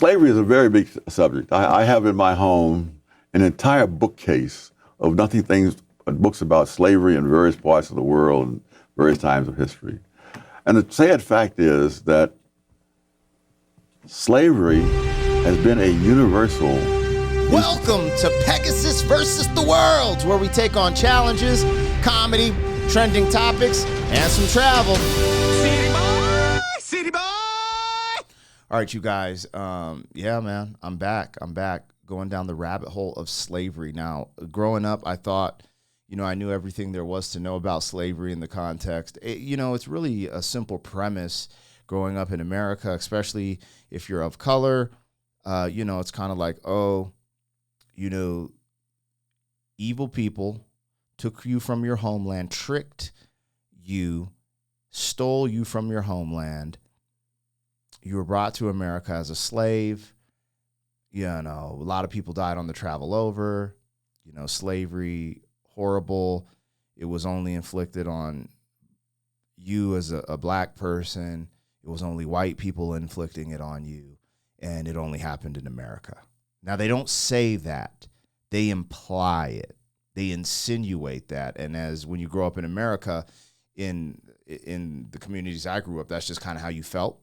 slavery is a very big subject. I have in my home an entire bookcase of nothing things, books about slavery in various parts of the world and various times of history. And the sad fact is that slavery has been a universal. Welcome to Pegasus versus the World, where we take on challenges, comedy, trending topics, and some travel. City boy, city boy. All right, you guys. Yeah, man, I'm back. Going down the rabbit hole of slavery. Now, growing up, I thought, I knew everything there was to know about slavery in the context. It's really a simple premise growing up in America, especially if you're of color. It's kind of like, evil people took you from your homeland, tricked you, stole you from your homeland. You were brought to America as a slave. A lot of people died on the travel over. Slavery, horrible. It was only inflicted on you as a black person. It was only white people inflicting it on you. And it only happened in America. Now, they don't say that. They imply it. They insinuate that. And when you grow up in America, in the communities I grew up, that's just kind of how you felt,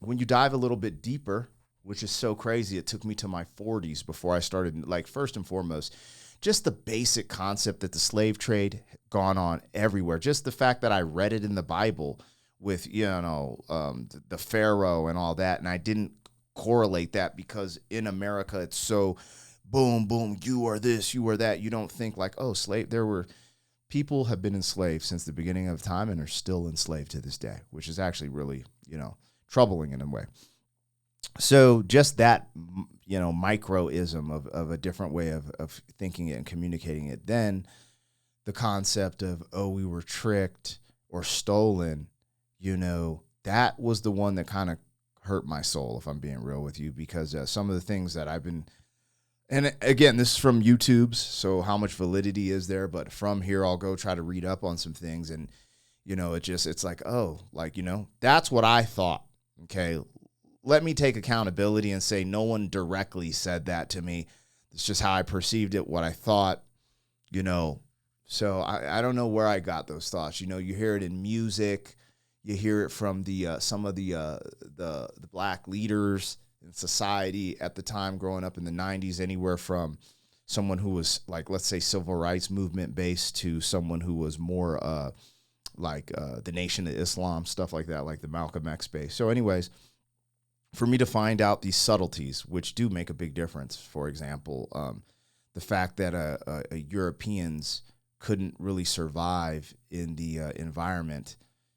When you dive a little bit deeper, which is so crazy, it took me to my 40s before I started, first and foremost, just the basic concept that the slave trade gone on everywhere. Just the fact that I read it in the Bible with, the Pharaoh and all that, and I didn't correlate that because in America it's so boom, boom, you are this, you are that. You don't think people have been enslaved since the beginning of time and are still enslaved to this day, which is actually really, troubling in a way. So just that, microism of a different way of thinking it and communicating it. Then the concept of, we were tricked or stolen, that was the one that kind of hurt my soul, if I'm being real with you, because some of the things that I've been, and again, this is from YouTube's, so how much validity is there? But from here, I'll go try to read up on some things, and it's like, that's what I thought. Okay, let me take accountability and say no one directly said that to me. It's just how I perceived it, what I thought, So I don't know where I got those thoughts. You hear it in music. You hear it from some of the black leaders in society at the time growing up in the 90s, anywhere from someone who was let's say civil rights movement based to someone who was more the Nation of Islam, stuff like that, like the Malcolm X base. So anyways, for me to find out these subtleties, which do make a big difference, for example, the fact that Europeans couldn't really survive in the environment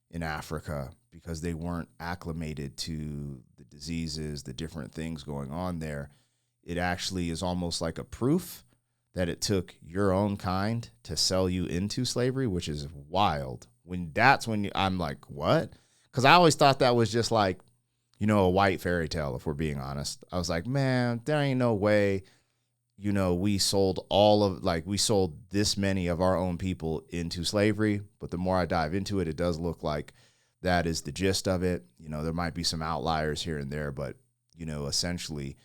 in Africa because they weren't acclimated to the diseases, the different things going on there. It actually is almost like a proof that it took your own kind to sell you into slavery, which is wild. I'm like, what? Because I always thought that was just a white fairy tale, if we're being honest. I was like, man, there ain't no way, we sold we sold this many of our own people into slavery. But the more I dive into it, it does look like that is the gist of it. There might be some outliers here and there, but, essentially,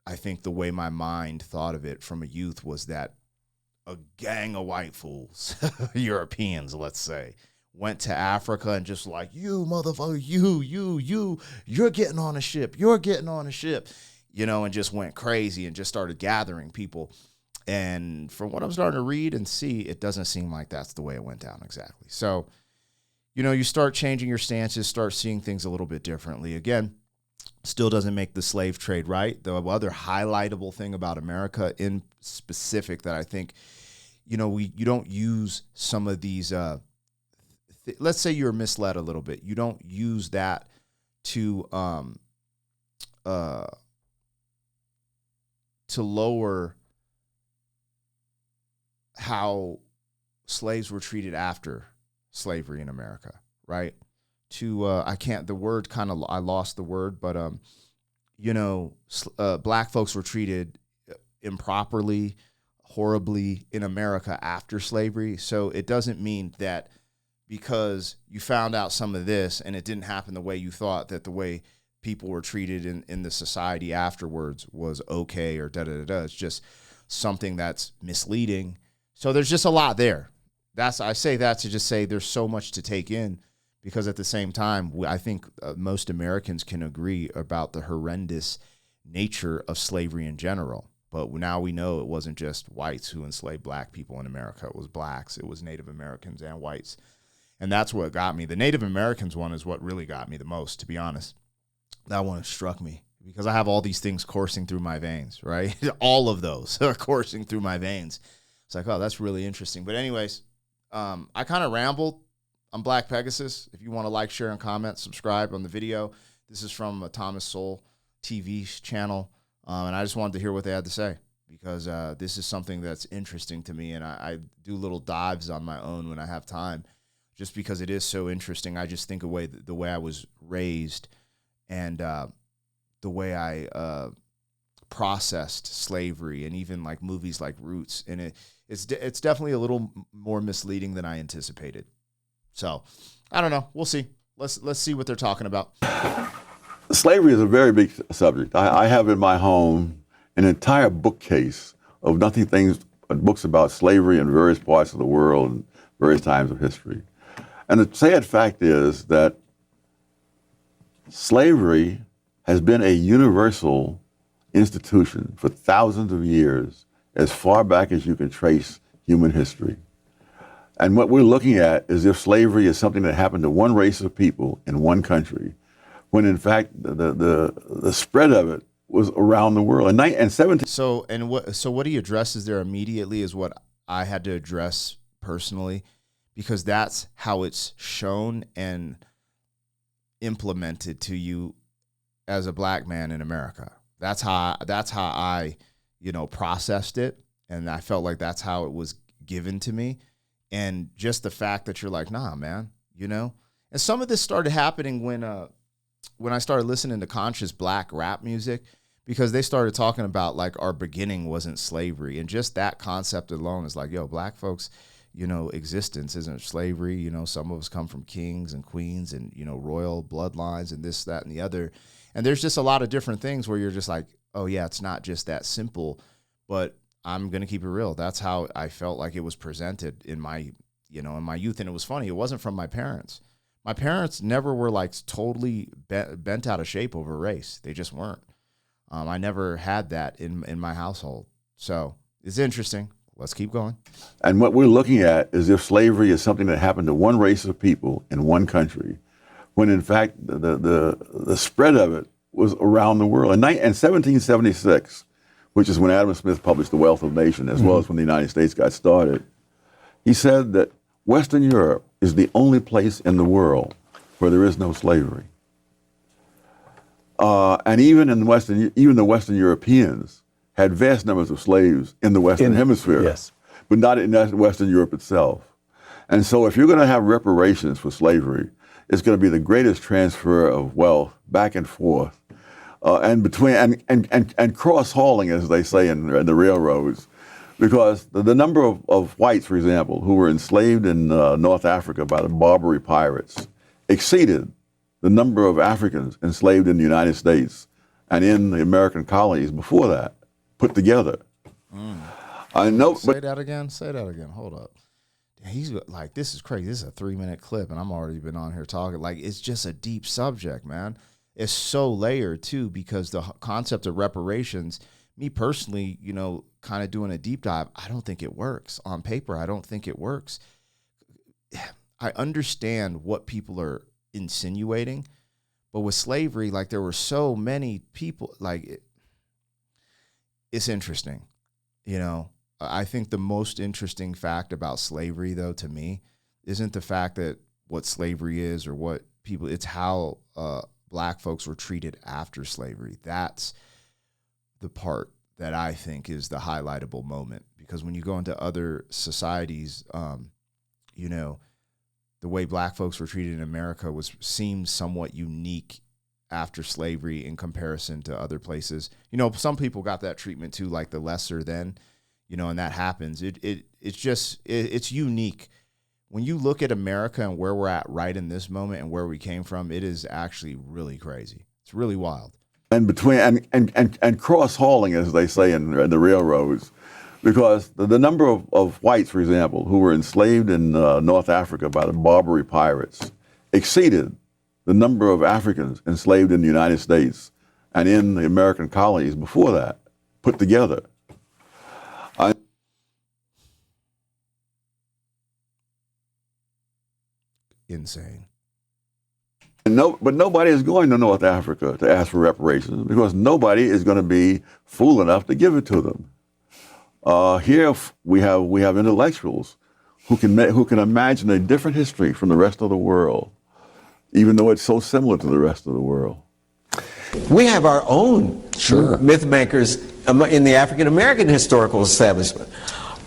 I think the way my mind thought of it from a youth was that a gang of white fools, Europeans, let's say, went to Africa and just you motherfucker, you're getting on a ship, and just went crazy and just started gathering people. And from what I'm starting to read and see, it doesn't seem like that's the way it went down exactly. So, you start changing your stances, start seeing things a little bit differently. Again, still doesn't make the slave trade right. The other highlightable thing about America in specific that I think, you don't use some of these, let's say you're misled a little bit. You don't use that to lower how slaves were treated after slavery in America, right? I lost the word, but, black folks were treated improperly, horribly in America after slavery. So it doesn't mean that because you found out some of this and it didn't happen the way you thought, that the way people were treated in the society afterwards was okay or da-da-da-da. It's just something that's misleading. So there's just a lot there. I say that to just say there's so much to take in, because at the same time, I think most Americans can agree about the horrendous nature of slavery in general. But now we know it wasn't just whites who enslaved black people in America. It was blacks. It was Native Americans and whites. And that's what got me. The Native Americans one is what really got me the most, to be honest. That one struck me because I have all these things coursing through my veins, right? All of those are coursing through my veins. It's like, oh, that's really interesting. But anyways, I kind of rambled. I'm Black Pegasus. If you want to like, share, and comment, subscribe on the video. This is from a Thomas Sowell TV channel. And I just wanted to hear what they had to say, because this is something that's interesting to me. And I do little dives on my own when I have time, just because it is so interesting. I just think away the way I was raised and the way I processed slavery, and even like movies like Roots. And it's definitely a little more misleading than I anticipated. So I don't know. We'll see. Let's see what they're talking about. Slavery is a very big subject. I have in my home an entire bookcase of books about slavery in various parts of the world and various times of history. And the sad fact is that slavery has been a universal institution for thousands of years, as far back as you can trace human history. And what we're looking at is if slavery is something that happened to one race of people in one country, when in fact the spread of it was around the world. And 17. So what he addresses there immediately is what I had to address personally, because that's how it's shown and implemented to you as a black man in America. That's how I, processed it, and I felt like that's how it was given to me. And just the fact that you're like, nah, man, And some of this started happening when I started listening to conscious black rap music, because they started talking about like our beginning wasn't slavery. And just that concept alone is like, yo, black folks, existence isn't slavery. Some of us come from kings and queens and, royal bloodlines and this, that, and the other. And there's just a lot of different things where you're just like, oh yeah, it's not just that simple. But I'm going to keep it real. That's how I felt like it was presented in my youth. And it was funny. It wasn't from my parents. My parents never were like totally bent out of shape over race. They just weren't. I never had that in my household. So it's interesting. Let's keep going. And what we're looking at is if slavery is something that happened to one race of people in one country, when in fact the spread of it was around the world. In 1776, which is when Adam Smith published The Wealth of Nations, as well as when the United States got started, he said that Western Europe is the only place in the world where there is no slavery. And even the Western Europeans had vast numbers of slaves in the Western Hemisphere, yes, but not in Western Europe itself. And so if you're going to have reparations for slavery, it's going to be the greatest transfer of wealth back and forth, and between and cross hauling, as they say in the railroads, because the number of whites, for example, who were enslaved in North Africa by the Barbary pirates exceeded the number of Africans enslaved in the United States and in the American colonies before that, put together. I know. Say that again. Hold up. He's like, this is crazy. This is a 3-minute clip, and I'm already been on here talking. Like, it's just a deep subject, man. It's so layered too, because the concept of reparations, me personally, kind of doing a deep dive, I don't think it works on paper. I don't think it works. I understand what people are insinuating, but with slavery, like, there were so many people, like, it's interesting, I think the most interesting fact about slavery, though, to me, isn't the fact that what slavery is or what people, it's how black folks were treated after slavery. That's the part that I think is the highlightable moment, because when you go into other societies, the way black folks were treated in America seemed somewhat unique after slavery in comparison to other places. Some people got that treatment too, like the lesser than, and that happens. It's unique. When you look at America and where we're at right in this moment and where we came from, it is actually really crazy. It's really wild. And between and cross hauling, as they say in the railroads, because the number of whites, for example, who were enslaved in North Africa by the Barbary pirates exceeded the number of Africans enslaved in the United States and in the American colonies before that, put together. Insane. But nobody is going to North Africa to ask for reparations because nobody is going to be fool enough to give it to them. Here we have intellectuals who can imagine a different history from the rest of the world, even though it's so similar to the rest of the world. We have our own myth makers in the African American historical establishment.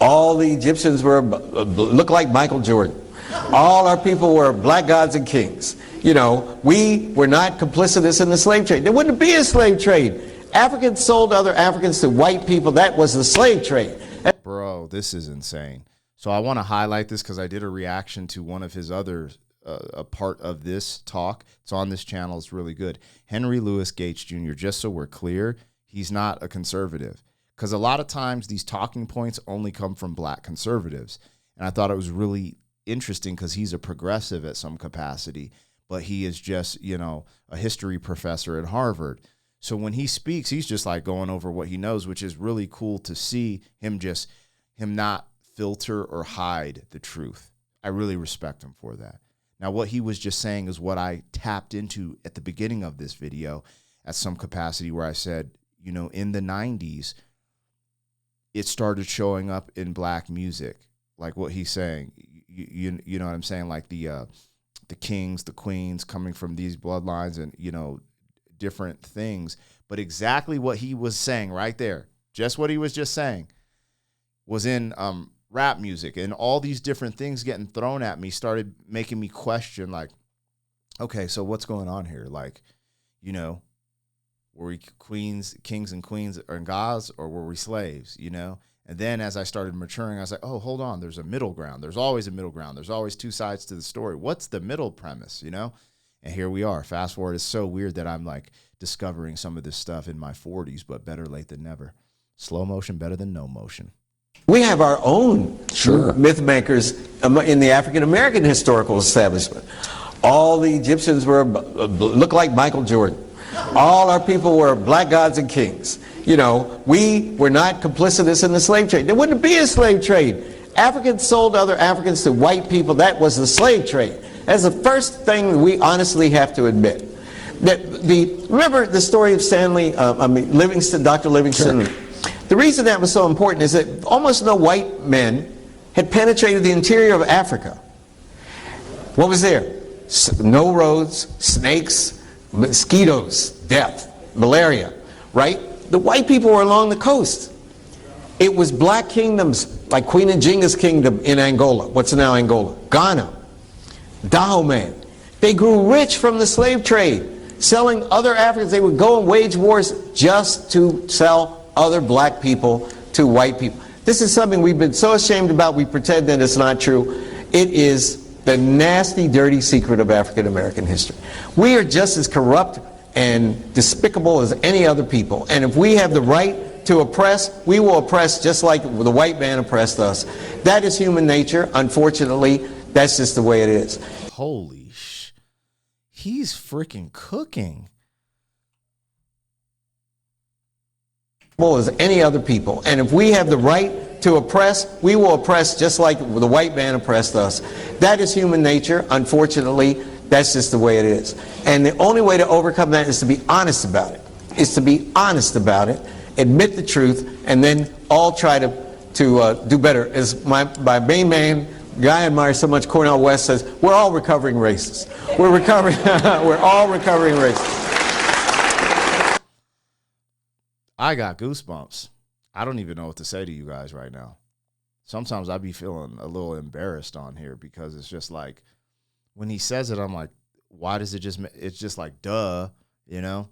All the Egyptians look like Michael Jordan. All our people were black gods and kings. You know, we were not complicitous in the slave trade. There wouldn't be a slave trade. Africans sold other Africans to white people. That was the slave trade. Bro, this is insane. So I want to highlight this because I did a reaction to one of his other a part of this talk. It's on this channel. It's really good. Henry Louis Gates Jr., just so we're clear, he's not a conservative. Because a lot of times these talking points only come from black conservatives. And I thought it was really interesting because he's a progressive at some capacity, but he is just, you know, a history professor at Harvard. So when he speaks, he's just like going over what he knows, which is really cool to see him not filter or hide the truth. I really respect him for that. Now, what he was just saying is what I tapped into at the beginning of this video at some capacity where I said, you know, in the 90s, it started showing up in black music, like what he's saying. You know what I'm saying? Like the kings, the queens coming from these bloodlines and, you know, different things. But exactly what he was saying right there, just what he was just saying, was in rap music. And all these different things getting thrown at me started making me question, like, okay, so what's going on here? Like, you know, were we kings and queens and gods, or were we slaves, you know? And then as I started maturing, I was like, oh, hold on, there's a middle ground. There's always a middle ground. There's always two sides to the story. What's the middle premise, you know? And here we are. Fast forward. It's so weird that I'm like discovering some of this stuff in my 40s, but better late than never. Slow motion better than no motion. We have our own myth makers in the African American historical establishment. All the Egyptians look like Michael Jordan. All our people were black gods and kings. You know, we were not complicitous in the slave trade. There wouldn't be a slave trade. Africans sold other Africans to white people. That was the slave trade. That's the first thing we honestly have to admit. Remember the story of Livingston, Dr. Livingston? Sure. The reason that was so important is that almost no white men had penetrated the interior of Africa. What was there? No roads, snakes, mosquitoes, death, malaria, right? The white people were along the coast. It was black kingdoms like Queen Njinga's kingdom in Angola. What's now Angola? Ghana, Dahomey. They grew rich from the slave trade, selling other Africans. They would go and wage wars just to sell other black people to white people. This is something we've been so ashamed about, we pretend that it's not true. It is the nasty, dirty secret of African American history. We are just as corrupt and despicable as any other people. And if we have the right to oppress, we will oppress just like the white man oppressed us. That is human nature. Unfortunately, that's just the way it is. Holy he's freaking cooking. As any other people. And if we have the right to oppress, we will oppress just like the white man oppressed us. That is human nature. Unfortunately, that's just the way it is. And the only way to overcome that is to be honest about it. Admit the truth, and then all try to do better. As my main man, guy I admire so much, Cornel West, says, we're all recovering racists. We're all recovering racists. I got goosebumps. I don't even know what to say to you guys right now. Sometimes I be feeling a little embarrassed on here because it's just like, when he says it, I'm like, why does it's just like, duh, you know?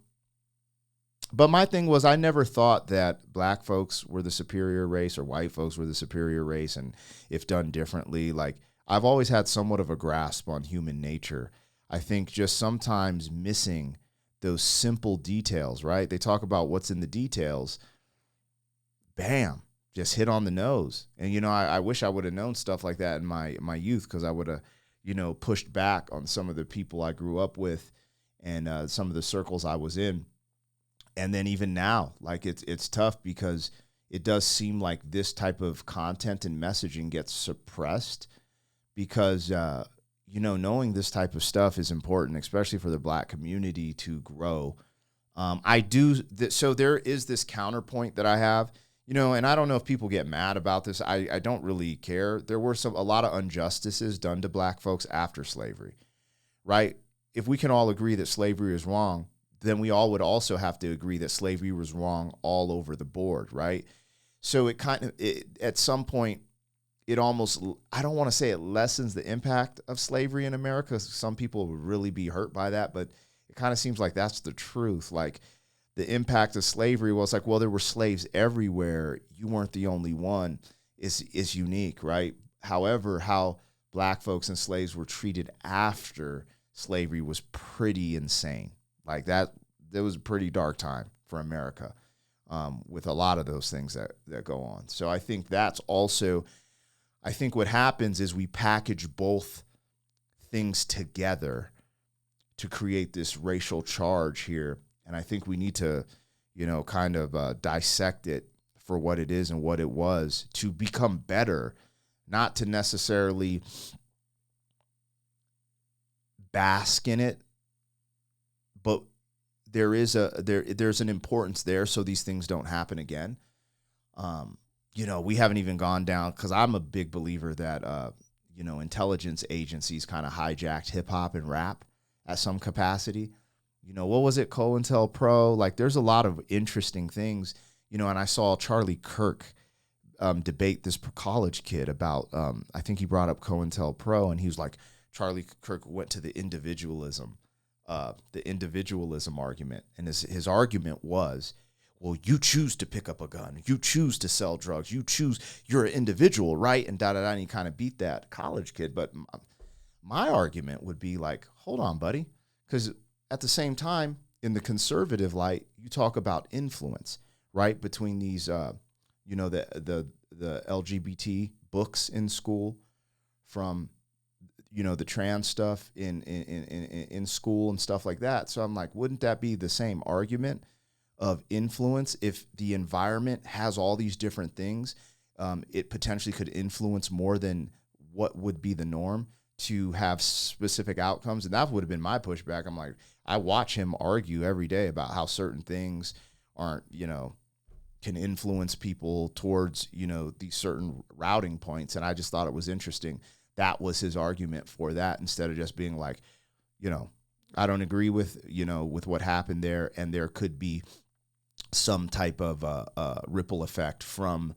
But my thing was, I never thought that black folks were the superior race or white folks were the superior race. And if done differently, like, I've always had somewhat of a grasp on human nature. I think just sometimes missing those simple details, right? They talk about what's in the details. Bam, just hit on the nose. And, you know, I wish I would have known stuff like that in my youth, because I would have, you know, pushed back on some of the people I grew up with and some of the circles I was in. And then even now, like it's tough, because it does seem like this type of content and messaging gets suppressed, because, you know, knowing this type of stuff is important, especially for the Black community to grow. So there is this counterpoint that I have, you know, and I don't know if people get mad about this. I don't really care. There were a lot of injustices done to Black folks after slavery, right? If we can all agree that slavery is wrong, then we all would also have to agree that slavery was wrong all over the board, right? So at some point, it almost, I don't want to say it lessens the impact of slavery in America. Some people would really be hurt by that, but it kind of seems like that's the truth. Like, the impact of slavery was like, well, there were slaves everywhere. You weren't the only one. Is unique, right? However, how Black folks and slaves were treated after slavery was pretty insane. Like that was a pretty dark time for America, with a lot of those things that go on. So I think that's also, I think what happens is we package both things together to create this racial charge here. And I think we need to, you know, kind of dissect it for what it is and what it was, to become better, not to necessarily bask in it, but there's an importance there, so these things don't happen again. You know, we haven't even gone down, because I'm a big believer that, you know, intelligence agencies kind of hijacked hip hop and rap at some capacity. You know, what was it? COINTELPRO. Like, there's a lot of interesting things, you know, and I saw Charlie Kirk debate this college kid about, I think he brought up COINTELPRO, and he was like, Charlie Kirk went to the individualism argument. And his argument was, well, you choose to pick up a gun, you choose to sell drugs, you're an individual, right? And da-da-da, and he kind of beat that college kid. But my argument would be like, hold on, buddy, because at the same time, in the conservative light, you talk about influence, right? Between these, you know, the LGBT books in school, from, you know, the trans stuff in school and stuff like that. So I'm like, wouldn't that be the same argument of influence? If the environment has all these different things, it potentially could influence more than what would be the norm to have specific outcomes. And that would have been my pushback. I'm like, I watch him argue every day about how certain things aren't, you know, can influence people towards, you know, these certain routing points. And I just thought it was interesting. That was his argument for that, instead of just being like, you know, I don't agree with, you know, with what happened there, and there could be some type of ripple effect from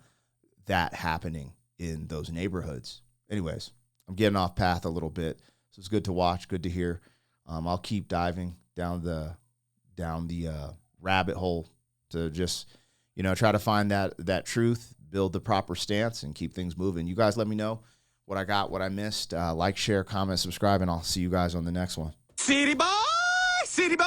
that happening in those neighborhoods. Anyways, I'm getting off path a little bit, so it's good to watch, good to hear. I'll keep diving down the rabbit hole to just, you know, try to find that truth, build the proper stance, and keep things moving. You guys let me know what I got, what I missed. Like, share, comment, subscribe, and I'll see you guys on the next one. City boy, city boy.